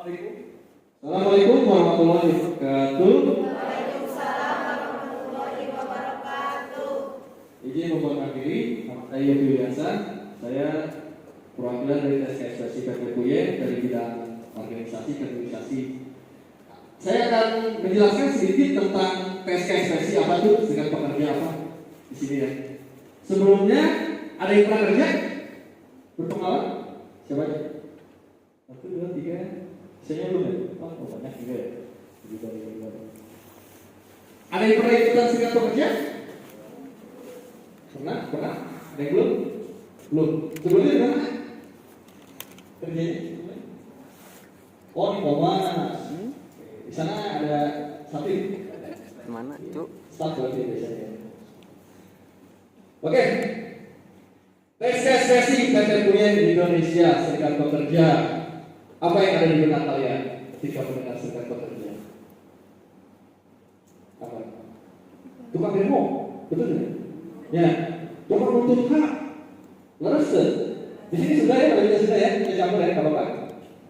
Assalamualaikum warahmatullahi wabarakatuh. Waalaikumsalam warahmatullahi wabarakatuh. Izin memperkenalkan diri, nama saya Yogi Wiasa. Saya perwakilan dari TSKSPSI PPPUY dari bidang organisasi kaderisasi. Saya akan menjelaskan sedikit tentang TSKSPSI apa itu, dengan pekerja apa di sini ya. Sebelumnya ada yang pernah kerja? Berpengalaman? Siapa aja? 1, 2, 3. Saya belum ya? Oh banyak juga ya. Ada yang pernah ikutan serikat pekerja? Pernah? Ada yang belum? Belum. Sebelumnya di mana? Kerjanya? Oh di Komnas. Di sana ada satu. Mana itu? Staf berarti biasanya. Oke. TSKSPSI PPPUY di Indonesia Serikat Pekerja. Apa yang ada di benak kalian ketika mendengar serikat pekerja? Apa? Tukang demo, betul tidak? Ya, tukang nuntut hak. Leres. Di sini sudah ya, bagi sudah ya, kita campur ya, kalau Pak.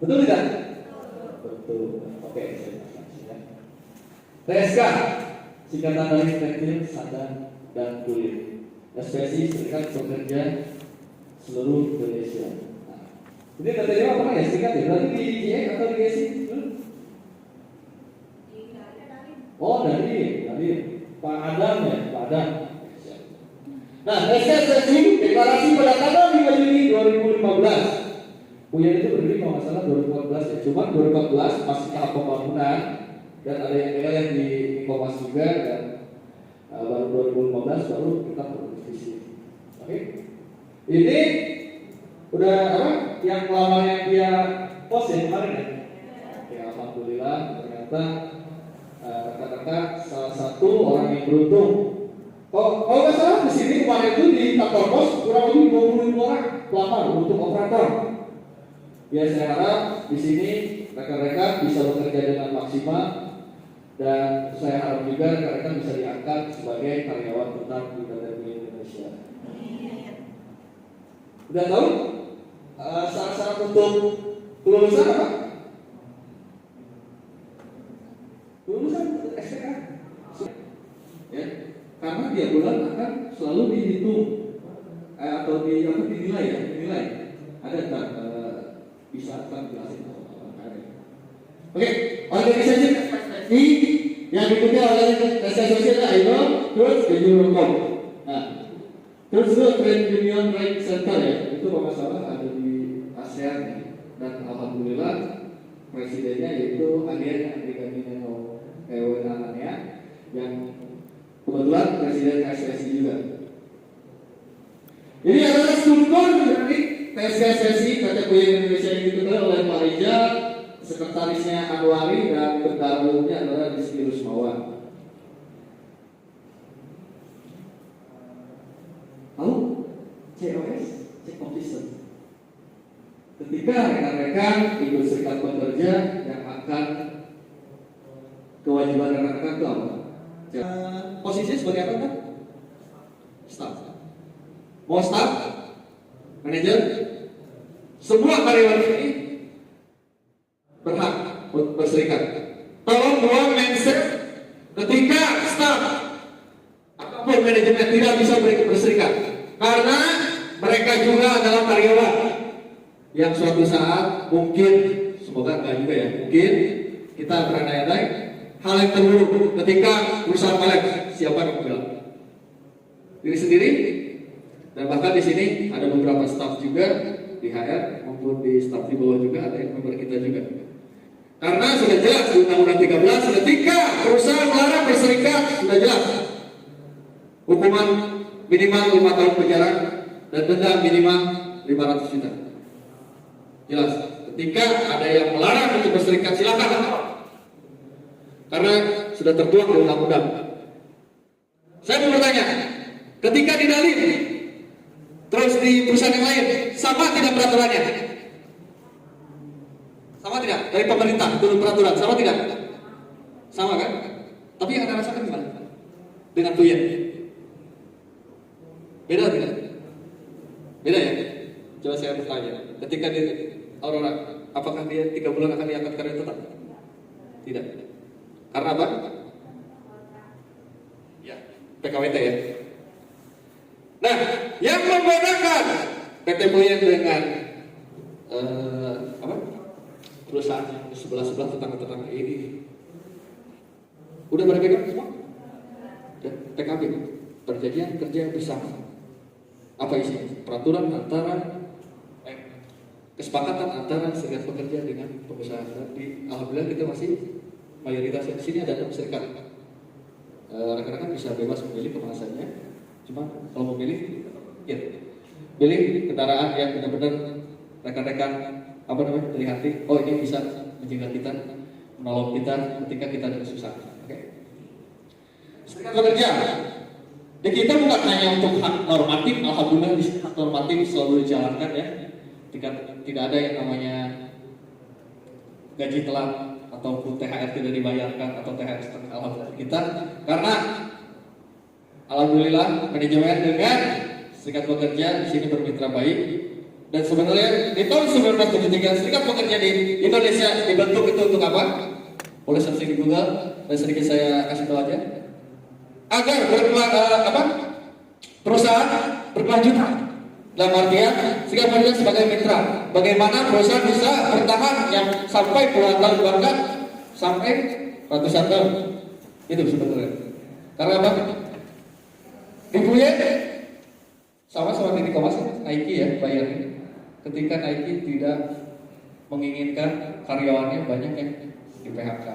Betul tidak? Betul. Oke, saya jelaskan ya. TSK, singkatan dari tekstil, sandang, dan kulit. SPSI Serikat Pekerja seluruh Indonesia. Ini katanya apa ya? Serikat ya? Berarti di GX atau di GSI? Oh dari Pak Adam ya, Pak Adam. Nah, SPSI deklarasi pada tanggal 5 Juni 2015. Punya itu berdiri kalau nggak salah 2014 ya. Cuma 2014 masih tahap pembangunan dan ada yang di Komnas juga dan baru 2015 baru kita berdiskusi. Oke? Ini udah apa? Yang lamanya dia post ya kemarin ya? Ya alhamdulillah ternyata rekan-rekan salah satu orang yang beruntung. Kalau nggak salah di sini kemarin itu di kantor pos kurang lebih 20.000 orang pelamar untuk operator. Ya saya harap di sini rekan-rekan bisa bekerja dengan maksimal dan saya harap juga rekan-rekan bisa diangkat sebagai karyawan tetap di PPPUY Indonesia. Udah tahu syarat-syarat untuk kelulusan apa? Kelulusan SPK. Ya, karena tiap bulan akan selalu dihitung atau dinilai ya, dinilai. Ada tak bisa akan jelasin. Oke, organisasi SPSI yang diikuti oleh TSKSPSI adalah ILO, terus Eurocom. Nah, terus itu Trade Union Right Center ya, itu kalau nggak salah ada di ASEAN ya. Dan alhamdulillah presidennya yaitu Agen Brigadino Ewenanania yang kebetulan presiden KSPSI juga. Ini adalah struktur dari TSKSPSI PPPUY Indonesia yang diketuai oleh Pak Rijal, sekretarisnya Anwari dan ketua umumnya adalah Rizky Rusmawan. Lalu COS, check officer. Ketika rekan-rekan ikut serikat pekerja yang akan kewajiban rekan-rekan itu apa? Posisinya sebagai apa kan? Staff. Mau staff, manajer, semua karyawan ini berhak untuk berserikat. Tolong buang mindset ketika staff ataupun manajemen tidak bisa berserikat, karena mereka juga adalah karyawan yang suatu saat mungkin, semoga enggak juga ya, mungkin kita berandai-andai hal yang terburuk ketika perusahaan balik, siapa yang membela? Diri sendiri. Dan bahkan di sini ada beberapa staff juga di HR maupun di staff di bawah juga ada yang member kita juga. Karena sudah jelas di Undang-Undang 13 ketika perusahaan melarang berserikat sudah jelas hukuman minimal 5 tahun penjara dan denda minimal 500 juta. Jelas. Ketika ada yang melarang untuk berserikat silakan. Karena sudah tertuang di undang-undang. Saya mau bertanya, ketika di Dalin terus di perusahaan yang lain sama tidak peraturannya? Sama tidak? Dari pemerintah turun peraturan sama tidak? Sama kan? Tapi yang Anda rasakan gimana? Dengan Puyen? Beda tidak? Beda ya? Coba saya bertanya. Ketika di Aurora, apakah akan dia 3 bulan akan diangkat karya tetap? Tidak. Karena apa? Ya, PKWT ya. Nah, yang membedakan PT Boyen dengan perusahaan yang sebelah-sebelah tetangga-tetangga ini udah pada pegang semua? PKB, perjanjian kerja bersama. Apa isinya? Peraturan antara kesepakatan antara serikat pekerja dengan pengusaha. Alhamdulillah kita masih mayoritas di sini ada 6 serikat. Rekan-rekan bisa bebas memilih kemasannya. Cuma kalau memilih, ya pilih kendaraan yang benar-benar rekan-rekan dari hati. Oh, ini bisa menjaga kita, menolong kita ketika kita ada kesusahan. Oke. Serikat pekerja di kita bukan hanya untuk hak normatif. Alhamdulillah di hak normatif selalu dijalankan ya. Tidak ada yang namanya gaji telat ataupun THR tidak dibayarkan atau THR setengah. Alhamdulillah kita, karena alhamdulillah manajemen dengan serikat pekerja di sini bermitra baik. Dan sebenarnya di tahun 1973 serikat pekerja di Indonesia dibentuk itu untuk apa? Boleh searching di Google dan sedikit saya kasih tahu aja. Agar perusahaan berkelanjutan. Dalam artian serikat pekerja sebagai mitra. Bagaimana perusahaan bisa bertahan yang sampai puluhan tahun, bahkan sampai ratusan tahun. Itu sebetulnya. Karena apa? Ibunya sama-sama di Komas Nike ya bayarnya. Ketika Nike tidak menginginkan karyawannya banyak yang di PHK,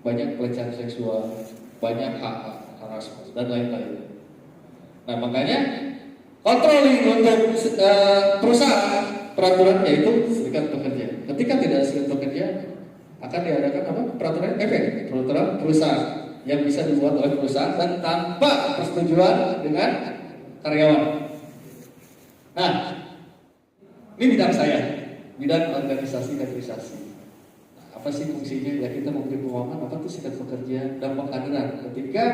banyak pelecehan seksual, banyak hak harassment dan lain-lain. Nah makanya controlling untuk perusahaan peraturan yaitu serikat pekerja. Ketika tidak ada serikat pekerja akan diadakan apa? Peraturan perusahaan yang bisa dibuat oleh perusahaan dan tanpa persetujuan dengan karyawan. Nah, ini bidang saya, bidang organisasi. Nah, apa sih fungsinya? Ya kita memberi pemahaman apa itu serikat pekerja dan pengkaderan. Ketika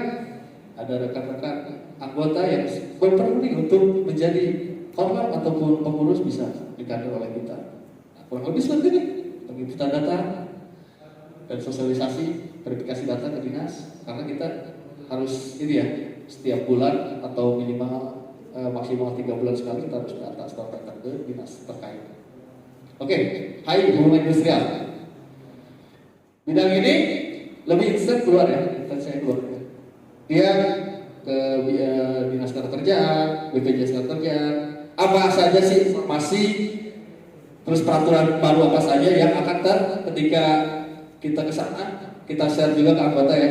ada rekan-rekan anggota yang berperan untuk menjadi korlap ataupun pengurus bisa dikader oleh kita. Nah, kurang lebih seperti ini, penginputan data dan sosialisasi verifikasi data ke dinas, karena kita harus ini ya setiap bulan atau minimal maksimal 3 bulan sekali kita harus data datang ke dinas terkait. Oke, hai hubungan industrial. Bidang ini lebih instan keluar ya, saya keluar. Dia ke dinas ketenagakerjaan, BPJS ketenagakerjaan, apa saja sih informasi, terus peraturan baru apa saja yang akan ketika kita ke sana, kita share juga ke anggota ya.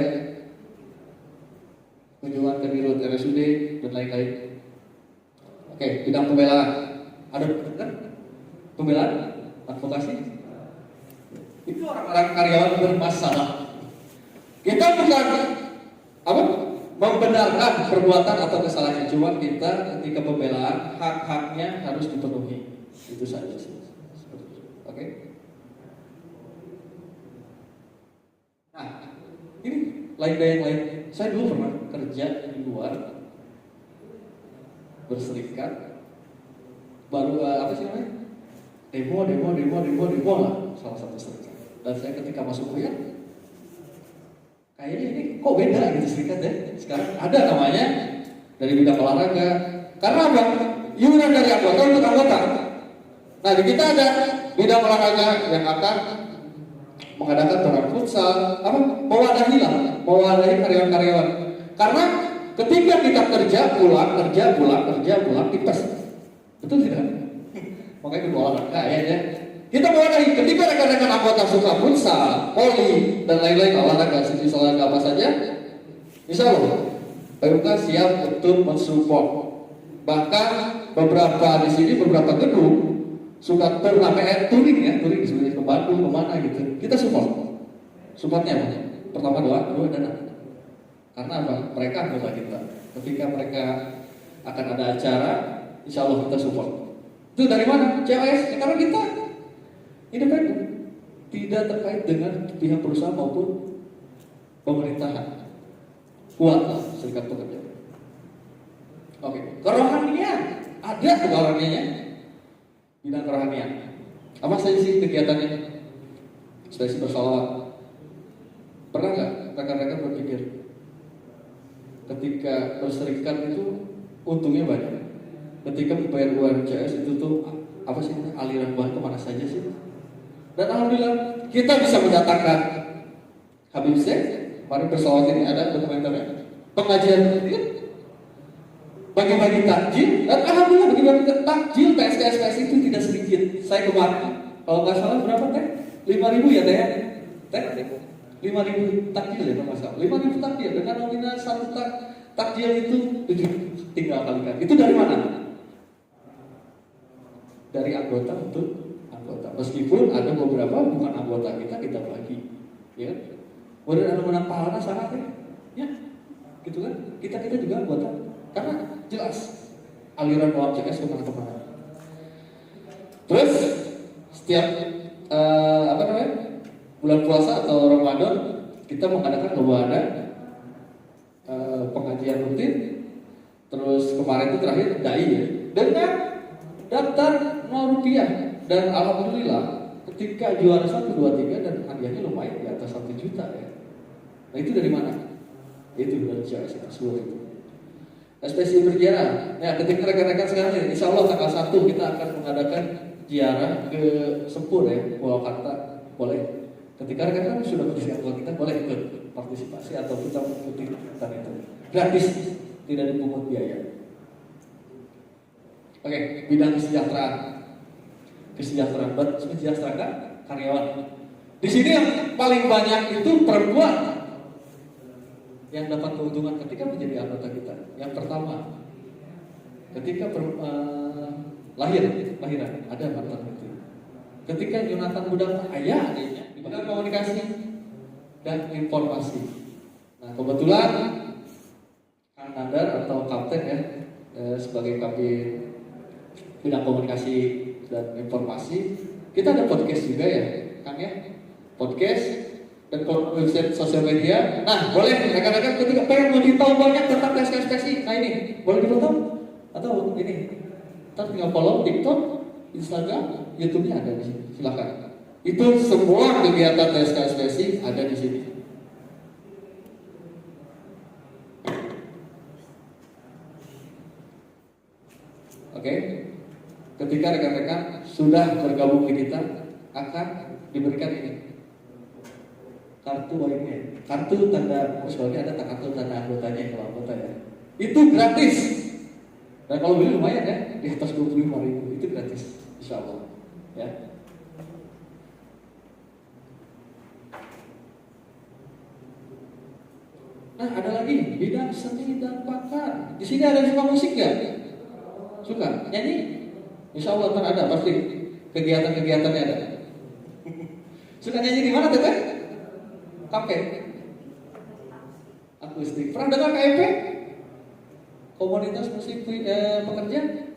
Kunjungan ke Dirut RSUD dan lain-lain. Oke, bidang pembelaan. Ada pembelaan, advokasi. Itu orang-orang karyawan bermasalah. Kita bukan membenarkan perbuatan atau kesalahan, cuma kita ketika pembelaan hak-haknya harus dipenuhi. Itu saja sih. Oke. Nah, ini lain dari yang lain. Saya dulu pernah kerja di luar, berserikat, baru apa sih namanya? Demo lah, salah satu serikat. Dan saya ketika masuk kuliah, kayaknya ini kok beda gitu serikat ya. Sekarang ada namanya dari bidang olahraga. Karena apa? Iuran dari anggota untuk anggota. Nah di kita ada bidang olahraga yang akan mengadakan turnamen futsal, mewadahi karyawan-karyawan. Karena ketika kita kerja pulang tipes, betul tidak? Makanya itu olahraga ya. Kita mewadahi ketika rekan-rekan anggota suka futsal, voli dan lain-lain olahraga, jenis olahraga apa saja, insya Allah PMK siap untuk mensupport. Bahkan beberapa di sini beberapa gedung suka turnamen touring sebenarnya ke Bandung kemana gitu. Kita supportnya apa? Pertama doa, kedua dana. Karena apa? Mereka anggota kita. Ketika mereka akan ada acara, insya Allah kita support. Itu dari mana? COS? Karena kita independen, tidak terkait dengan pihak perusahaan maupun pemerintahan. Kuatlah serikat pekerja. Oke, kerohanian ada kerohaniannya. Bidang kerohanian. Apa saja sih kegiatannya? Ekspresi bersolawat. Pernah nggak rekan-rekan berpikir ketika berserikat itu untungnya banyak? Ketika membayar UMCS itu tuh apa sih aliran uang kemana saja sih? Dan alhamdulillah kita bisa mendatangkan Habib Syekh. Mari bersolawat ini ada dokumenternya. Pengajian rutin, bagi-bagi takjil, dan alhamdulillah bagi-bagi takjil PSKSPS itu tidak sedikit. Saya kemarin, kalau nggak salah berapa teh? 5.000 ya teh? Teh? 5.000 takjil ya nggak salah. 5.000 takjil dengan nominal satu takjil itu 7 tinggal kalikan. Itu dari mana? Dari anggota untuk anggota. Meskipun ada beberapa bukan anggota kita bagi, ya. Kemudian ada menang pahala sangat ya, gitu kan? Kita juga anggota. Karena jelas aliran uang CS kemana-kemana. Terus setiap bulan puasa atau Ramadan kita mengadakan lomba pengajian rutin. Terus kemarin itu terakhir dai ya, dengan daftar 0 rupiah, dan alhamdulillah ketika juara 1, 2, 3 dan hadiahnya lumayan di atas 1 juta ya. Nah itu dari mana? Itu dari CS tersebut itu. Ekspresi berziarah. Ya, ketika rekan-rekan sekalian, insya Allah tanggal 1 kita akan mengadakan ziarah ke Sempur ya, Purwakarta. Boleh. Ketika rekan-rekan sudah bersiap kita boleh ikut partisipasi atau kita mengikuti kegiatan itu. Gratis, tidak dipungut biaya. Oke, bidang kesejahteraan. Mensejahterakan karyawan. Di sini yang paling banyak itu perempuan yang dapat keuntungan ketika menjadi anggota kita. Yang pertama, ketika lahiran ada maternity. Ketika Jonathan Budang ayah adanya di bidang komunikasi dan informasi. Nah kebetulan Kang Nandar atau Kapten ya sebagai Kabin bidang komunikasi dan informasi, kita ada podcast juga ya, Kang ya, podcast dan website sosial media. Nah, boleh rekan-rekan ketika pengen lebih tahu banyak tentang PSKSPSI, nah ini boleh ditonton atau ini, ntar tinggal follow TikTok, Instagram, YouTube-nya ada di sini. Silakan. Itu semua kegiatan PSKSPSI ada di sini. Oke. Ketika rekan-rekan sudah bergabung ke kita, akan diberikan ini. Kartu lainnya, kartu tanda soalnya ada kartu tanda anggotanya kalau anggota ya. Itu gratis. Dan kalau beli lumayan ya, di atas 25.000 itu gratis, insya Allah. Ya. Nah ada lagi bidang seni dan bakat. Di sini ada suka musik nggak? Suka nyanyi? Insya Allah kan ada pasti kegiatan-kegiatannya ada. Suka nyanyi di mana teteh? Kafe, akustik. Pernah dengar KMP? Komunitas musik pekerja?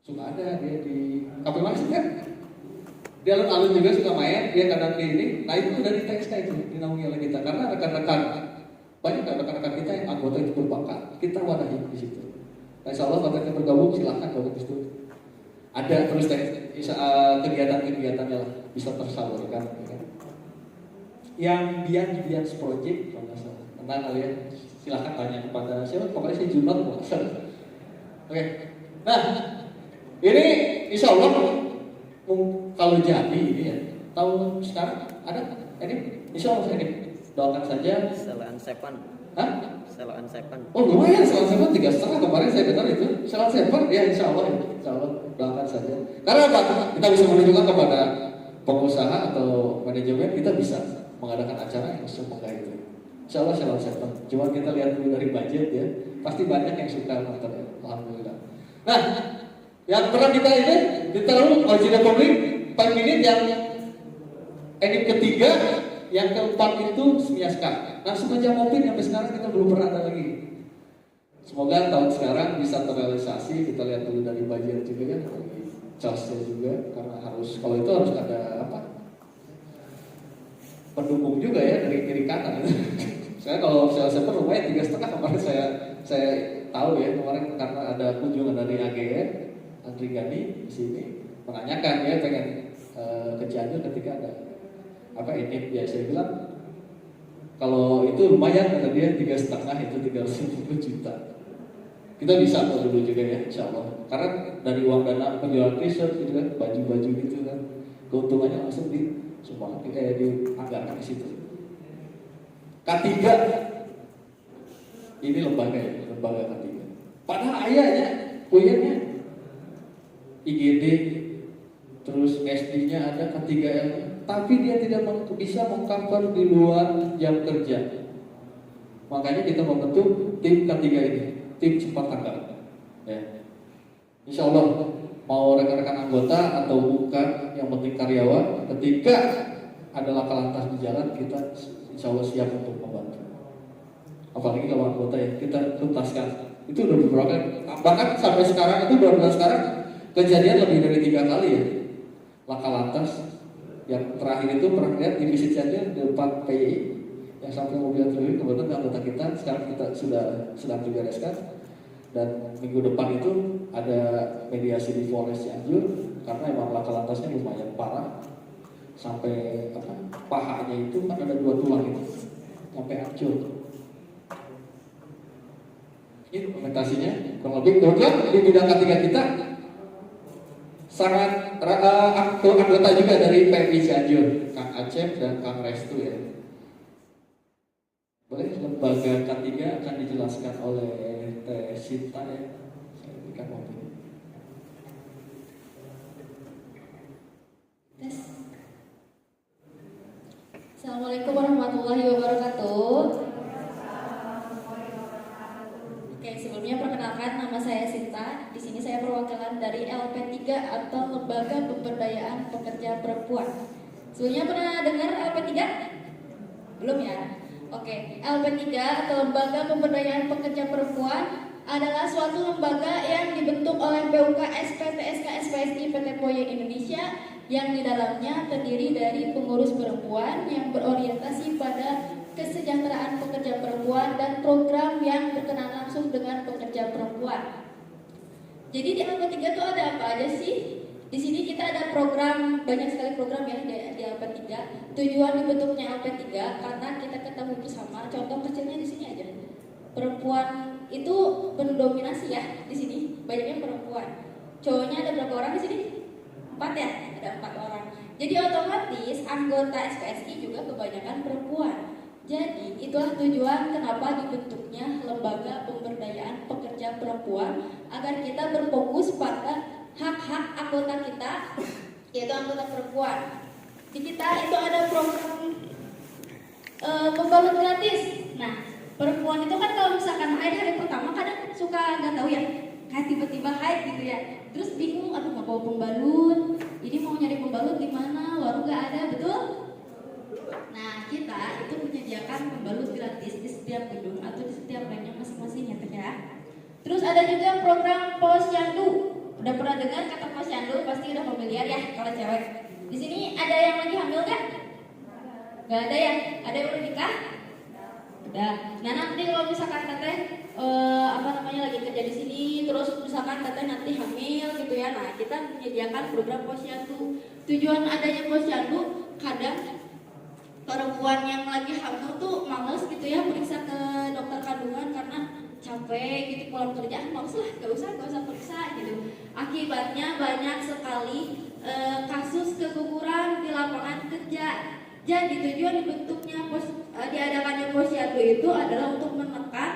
Suka ada dia di kafe mana sih kan? Dia alun-alun juga suka main. Dia kadang di ini. Nah itu dari TSK itu dinaungi oleh kita karena rekan-rekan banyak rekan-rekan kita yang anggota itu berbakat. Kita wadahi di situ. Nah, insya Allah kalau kita bergabung silahkan gabung di situ. Ada terus kegiatan-kegiatannya lah bisa tersalurkan. Ya. Yang Bian Project kalau nggak salah, tenang kalian silahkan tanya kepada siapa, pokoknya saya Junot Boxer. Oke, nah ini insya Allah kalau jadi ini ya tahun sekarang ada ini insya Allah ini doakan saja. Selaan Sepan. Hah? Selaan Sepan. Oh lumayan, selaan Sepan 3,5 kemarin saya dengar itu. Selaan Sepan ya insya Allah doakan saja. Karena apa? Kita bisa menunjukkan kepada pengusaha atau manajemen kita bisa mengadakan acara yang semoga itu. Insya Allah selaan Sepan. Cuma kita lihat dulu dari budget ya. Pasti banyak yang suka nonton ya. Alhamdulillah. Nah, yang pernah kita ini ditaruh original publik 5 menit yang edit ketiga. Yang keempat itu Semiaska. Nah semacam mobil sampai sekarang kita belum pernah ada lagi. Semoga tahun sekarang bisa terrealisasi. Kita lihat dulu dari budget juga kan, charge-nya juga karena harus kalau itu harus ada apa? Pendukung juga ya dari kiri kanan. Saya kalau saya lumayan 3,5 kemarin saya tahu ya kemarin karena ada kunjungan dari AGN Andri Gani di sini menanyakan ya pengen ke Cianjur ketika ada apa ini ya saya bilang kalau itu lumayan kata dia 3,5 itu 350 juta. Kita bisa kok dulu juga ya insya Allah. Karena dari uang dana penjualan t-shirt gitu kan, baju-baju gitu kan, keuntungannya langsung dianggarkan di situ. K3 ini lembaga ya, lembaga K3. Padahal ayahnya, punyanya IGD, terus SD-nya ada K3L, tapi dia tidak bisa meng-cover di luar jam kerja. Makanya kita membentuk tim K3 ini, tim cepat tanggap. Ya. Insya Allah mau rekan-rekan anggota atau bukan, yang penting karyawan, ketika ada laka lantas di jalan kita insya Allah siap untuk membantu. Apalagi kalau anggota ya kita tuntaskan. Itu udah beberapa kali. Bahkan sampai sekarang itu baru sekarang kejadian lebih dari 3 kali ya laka lantas. Yang terakhir itu pernah lihat di Visit Cianjur di depan PI yang sampai mobil terlilit, kebetulan anggota kita sekarang kita sedang dibereskan. Dan minggu depan itu ada mediasi di Polres Cianjur karena emang laka lantasnya lumayan parah sampai pahanya itu kan ada 2 tulang itu sampai hancur. Ini dokumentasinya kurang lebih kemudian di bidang K3 kita sangat anggota juga dari PMI Cianjur, Kang Acep dan Kang Restu ya. Boleh lembaga K3 akan dijelaskan oleh Teh Sinta ya. Saya berikan waktu. Tes. Assalamualaikum warahmatullahi wabarakatuh. Oke, sebelumnya perkenalkan nama saya Sinta. Di sini saya perwakilan dari LP3 atau Lembaga Pemberdayaan Pekerja Perempuan. Sebelumnya pernah dengar LP3? Belum ya? Oke, LP3 atau Lembaga Pemberdayaan Pekerja Perempuan adalah suatu lembaga yang dibentuk oleh BUK SPTSK SPSI PT Poyen Indonesia yang di dalamnya terdiri dari pengurus perempuan yang berorientasi pada kesejahteraan pekerja perempuan dan program yang berkenaan langsung dengan pekerja perempuan. Jadi di LP3 itu ada apa aja sih? Di sini kita ada program, banyak sekali program ya di LP3. Tujuan dibentuknya LP3 karena kita ketahui bersama, contoh kecilnya di sini aja. Perempuan itu mendominasi ya di sini, banyaknya perempuan. Cowoknya ada berapa orang di sini? 4 ya, ada 4 orang. Jadi otomatis anggota SPSI juga kebanyakan perempuan. Jadi itulah tujuan kenapa dibentuknya Lembaga Pemberdayaan Pekerja Perempuan, agar kita berfokus pada hak-hak anggota kita, yaitu anggota perempuan. Di kita itu ada program pembalut gratis. Nah, perempuan itu kan kalau misalkan haid hari pertama kadang suka nggak tahu ya, kayak tiba-tiba haid gitu ya. Terus bingung, aduh mau bawa pembalut, ini mau nyari pembalut di mana, warung nggak ada, betul? Nah, kita itu menyediakan pembalut gratis di setiap gedung atau di setiap lainnya masing-masing ya, Teh ya. Terus ada juga program posyandu. Udah pernah dengar kata posyandu, pasti udah familiar ya kalau cewek. Di sini ada yang lagi hamil kan? Gak ada ya? Ada yang udah nikah? Udah. Nah nanti kalau misalkan teteh lagi kerja di sini, terus misalkan teteh nanti hamil gitu ya. Nah kita menyediakan program posyandu. Tujuan adanya posyandu kadang perempuan yang lagi hamil tuh males gitu ya periksa ke dokter kandungan karena capek gitu pulang kerja, males lah, gak usah periksa gitu. Akibatnya banyak sekali kasus keguguran di lapangan kerja. Jadi tujuan dibentuknya diadakannya posyandu itu adalah untuk menekan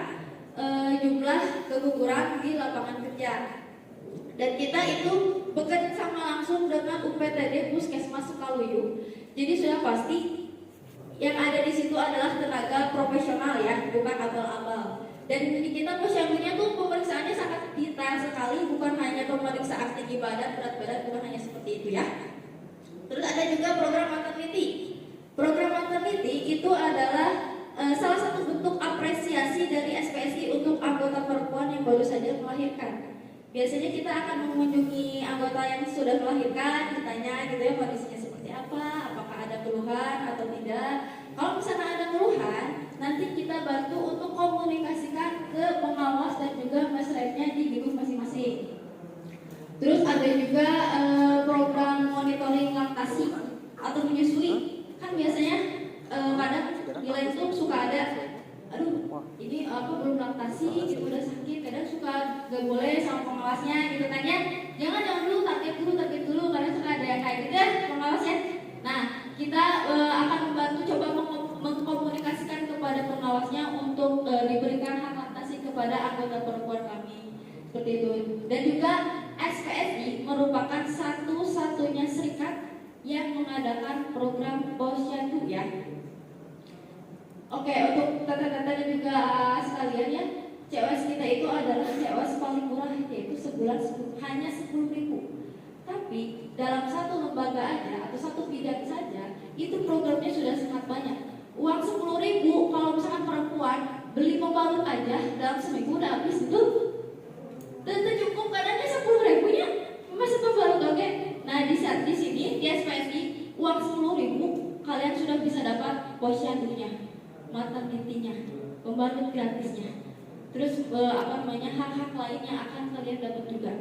jumlah keguguran di lapangan kerja. Dan kita itu bekerja sama langsung dengan UPTD Puskesmas Sukaluyu. Jadi sudah pasti yang ada di situ adalah tenaga profesional ya, bukan abal-abal. Dan di kita posyandunya tuh pemeriksaannya sangat detail sekali, bukan hanya pemeriksaan tinggi badan, berat badan, bukan hanya seperti itu ya. Terus ada juga program maternity. Program maternity itu adalah salah satu bentuk apresiasi dari SPSI untuk anggota perempuan yang baru saja melahirkan. Biasanya kita akan mengunjungi anggota yang sudah melahirkan, ditanya gitu ya kondisinya seperti apa, apakah ada keluhan atau tidak. Kalau misalnya ada keluhan, nanti kita bantu untuk komunikasikan ke pengawas dan juga mesrepnya di gedung masing-masing. Terus ada juga program monitoring laktasi atau menyusui. Kan biasanya kadang nilai itu suka ada, aduh ini belum laktasi gitu, udah sakit, kadang suka gak boleh sama pengawasnya gitu kan ya. Jangan dulu, target dulu, kadang suka ada yang kayak gitu ya pengawasnya. Nah, kita akan membantu coba mengkomunikasikan kepada pengawasnya untuk diberikan hak laktasi kepada anggota perempuan kami seperti itu. Dan juga SPSI merupakan satu-satunya serikat yang mengadakan program posyandu ya. Oke, untuk tata-tata dan juga sekalian ya, COS kita itu adalah COS paling murah, yaitu sebulan hanya 10.000. Tapi dalam satu lembaga aja atau satu bidang saja itu programnya sudah sangat banyak. Uang 10.000 kalau misalkan perempuan beli pembalut aja dalam seminggu udah habis itu. Dan cukup kadangnya 10.000 nya masih pembalut, oke? Nah di sini di SPSI uang 10.000 kalian sudah bisa dapat posyandunya, maternity-nya, pembalut gratisnya. Terus hak-hak lainnya akan kalian dapat juga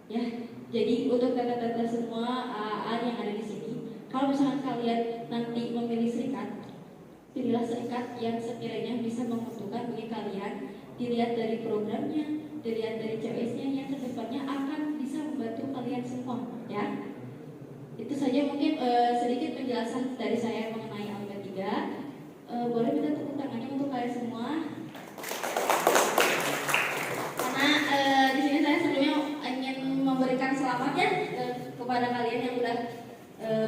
ya. Jadi untuk data-data semua yang ada di sini, kalau misalkan kalian nanti memilih serikat, pilihlah serikat yang sekiranya bisa menguntungkan bagi kalian. Dilihat dari programnya, dilihat dari COS-nya yang kedepannya akan bisa membantu kalian semua ya. Itu saja mungkin sedikit penjelasan dari saya mengenai Alga 3. Boleh minta tepuk tangannya untuk kalian semua. Karena di sini saya sebelumnya ingin memberikan selamat ya kepada kalian yang sudah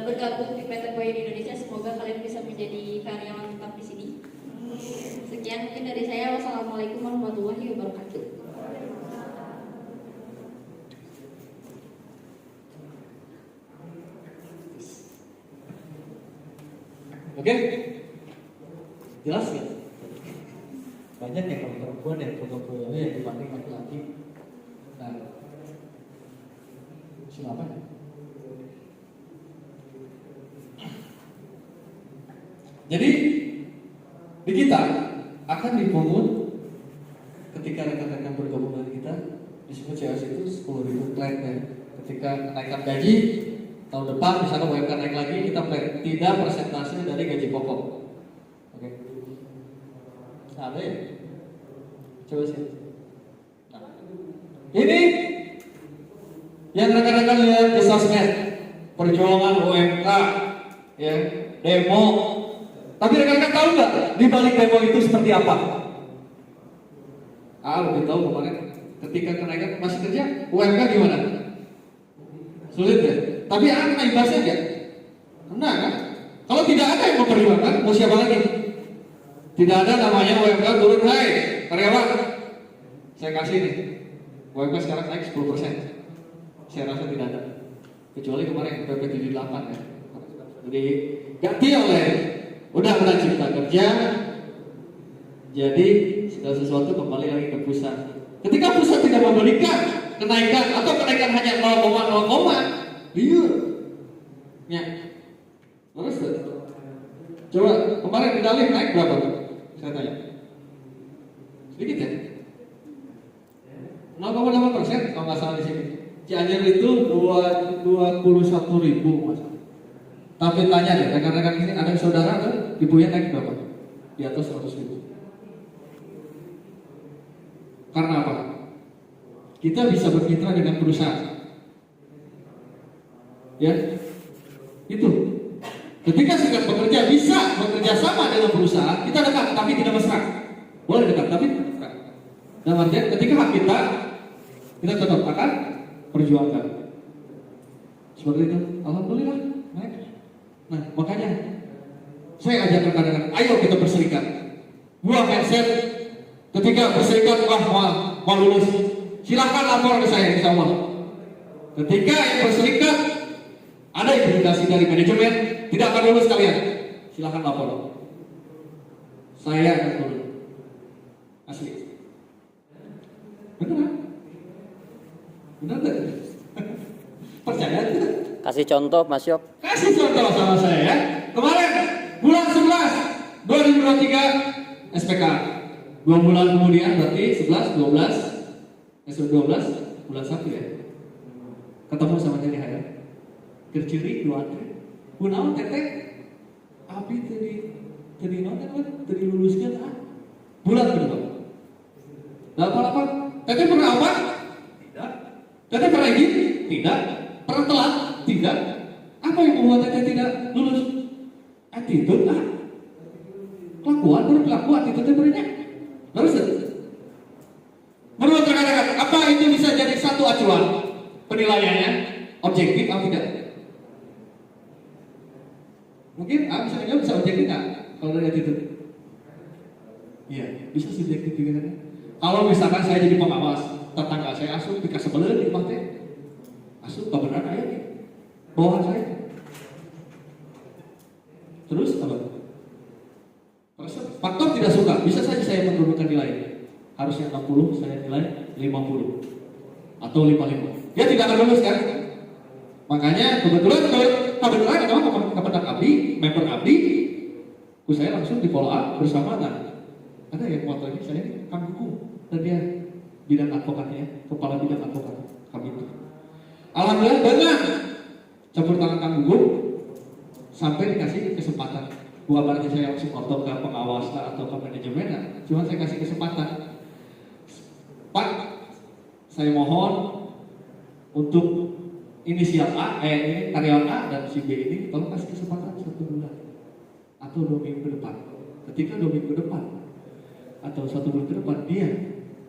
bergabung di PT Boy Indonesia. Semoga kalian bisa menjadi karyawan tetap di sini. Sekian mungkin dari saya. Wassalamualaikum warahmatullahi wabarakatuh. Oke? Jelas ya? Banyak ya kalau perempuan yang program-programnya yang dibanding laki-laki. Nah, siapa? Jadi di kita akan dipungut ketika rekan-rekan bergabung dengan kita, disebut COS itu 10.000 flat ya. Ketika kenaikan gaji tahun depan misalnya UMK naik lagi, kita flat, tidak persentase dari gaji pokok. Oke. Ada ya? Coba sih. Nah, ini yang rekan-rekan lihat di sosmed, perjuangan UMK, ya, demo. Tapi rekan-rekan tahu nggak di balik demo itu seperti apa? Lebih tahu kemarin ketika kenaikan masih kerja, UMK gimana? Sulit ya. Tapi apa imbasnya aja? Enggak kan? Kalau tidak ada yang memperjuangkan, mau siapa lagi? Tidak ada namanya UMK turun, hai karyawan, saya kasih nih. UMK sekarang naik 10%. Saya rasa tidak ada. Kecuali kemarin PP 78 ya. Jadi ganti oleh Undang-Undang Cipta Kerja. Jadi segala sesuatu kembali lagi ke pusat. Ketika pusat tidak memberikan kenaikan atau kenaikan hanya 0,0, liur. Ya. Terus coba kemarin di Dalih naik berapa? Saya tanya. Sedikit ya? 0,8% kalau nggak salah di sini. Cianjur itu 21.000 mas. Tapi tanya deh, rekan-rekan ini ada saudara kan, ibunya naik berapa? Di atas 100.000. Karena apa? Kita bisa bermitra dengan perusahaan. Ya, itu. Ketika serikat pekerja bisa bekerja sama dengan perusahaan, kita dekat, tapi tidak mesra. Boleh dekat, tapi tidak mesra. Dan artinya ketika hak kita tetap akan perjuangkan. Seperti itu. Alhamdulillah naik. Nah, makanya saya ajak rekan-rekan, ayo kita berserikat. Buang mindset ketika berserikat mau lulus, silahkan lapor ke saya insya Allah. Ketika yang berserikat ada indikasi dari manajemen tidak akan lulus kalian, silahkan lapor. Saya akan turun. Asli. Benar? Benar tidak? Percaya tidak? Kasih contoh Mas Yop. Kasih contoh sama saya ya. Kemarin bulan 11 2023 SPK. 2 bulan kemudian berarti 11, 12 bulan 1 ya. Ketemu sama jadi Hayat. Terciri 2 Andre. kunaon teteh abi tadi nonton kan tadi luluskan bulan kedua. Nah apa? Teteh pernah apa? Tidak. Teteh pernah izin? Tidak. Pernah telat? Tidak. Apa yang membuat teteh tidak lulus? Attitude kelakuan berperilaku attitude berenya. Terus menurut rekan-rekan, apa itu bisa jadi satu acuan penilaiannya objektif atau tidak? Mungkin bisa jawab, bisa objektif nggak kalau dari attitude? Iya, bisa subjektif juga kan? Kalau misalkan saya jadi pengawas, tetangga saya asup dikasih sebelah di rumah teh, asup kebenaran ayah nih, bawahan saya. Terus apa? Faktor tidak suka, bisa saja saya menurunkan nilai. Harusnya 60, saya nilai 50 atau 55. Dia tidak akan lulus kan? Makanya kebetulan kepada abdi, member abdi, saya langsung di follow up bersama ada yang foto ini saya ini Kang Gugung dan dia bidang advokatnya, kepala bidang advokat kami itu. Alhamdulillah dengan campur tangan Kang Gugung sampai dikasih kesempatan. Bukan berarti saya langsung foto ke pengawas atau ke manajemen, cuma saya kasih kesempatan. Pak, saya mohon untuk inisial A, ini karyawan A dan si B ini tolong kasih kesempatan 1 bulan atau 2 minggu ke depan. Ketika 2 minggu ke depan atau 1 bulan ke depan dia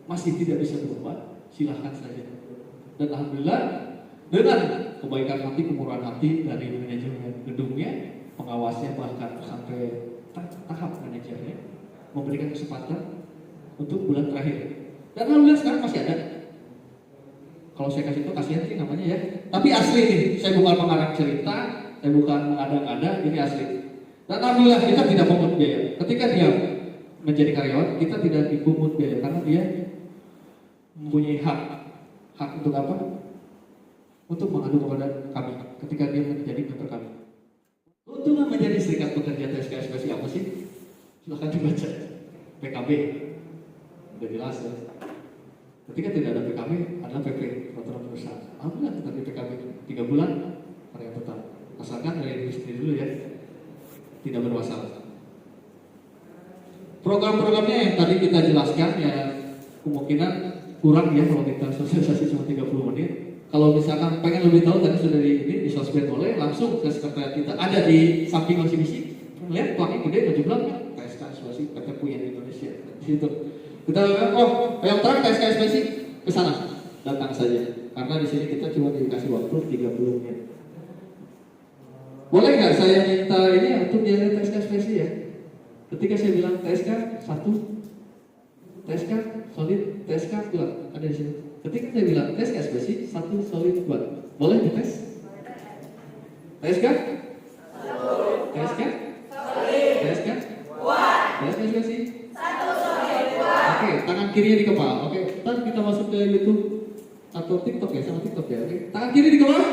masih tidak bisa berubah, silahkan saja. Dan alhamdulillah dengan kebaikan hati, kemurahan hati dari manajemen gedungnya, pengawasnya bahkan sampai tahap manajernya memberikan kesempatan untuk bulan terakhir. Dan alhamdulillah sekarang masih ada. Kalau saya kasih itu kasihan sih namanya ya. Tapi asli nih, saya bukan pengarang cerita, saya bukan mengada-ngada, ini asli. Dan alhamdulillah kita tidak pungut biaya. Ketika dia menjadi karyawan, kita tidak dipungut biaya karena dia mempunyai hak untuk apa? Untuk mengadu kepada kami ketika dia menjadi member kami. Keuntungan menjadi serikat pekerja TSK-SPSI apa sih? Silahkan dibaca. PKB udah jelas ya. Ketika tidak ada PKB, adalah PP, peraturan perusahaan. Alhamdulillah kita di PKB 3 bulan, karya tetap. Asalkan dari diri sendiri dulu ya, tidak bermasalah. Program-programnya yang tadi kita jelaskan ya kemungkinan kurang ya kalau kita sosialisasi cuma 30 menit. Kalau misalkan pengen lebih tahu tadi sudah di sosmed boleh langsung ke sekretariat kita. Ada di samping OCBC. Lihat plaknya gede baju belakang TSK SPSI PT Puyen Indonesia. Di situ. Kita yang terang TSK-SPSI ke sana datang saja karena di sini kita cuma dikasih waktu 30 menit. Boleh nggak saya minta ini untuk dia TSK-SPSI ya? Ketika saya bilang TSK 1, TSK solid, TSK kuat ada di sini. Ketika saya bilang TSK-SPSI 1 solid kuat, boleh dites? TSK? TSK? TSK? TSK-SPSI? Oke, tangan kirinya di kepala. Oke, ntar kita masuk ke YouTube atau TikTok ya, sama TikTok ya. Oke, tangan kiri di kepala.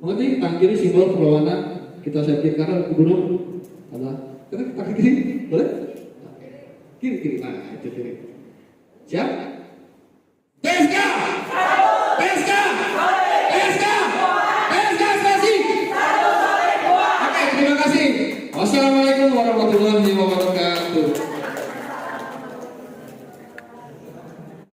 Mengerti? Tangan kiri simbol perlawanan. Kita siapin karena gunung adalah. Tangan kiri, boleh? Kiri. Nah, itu kiri. Siap?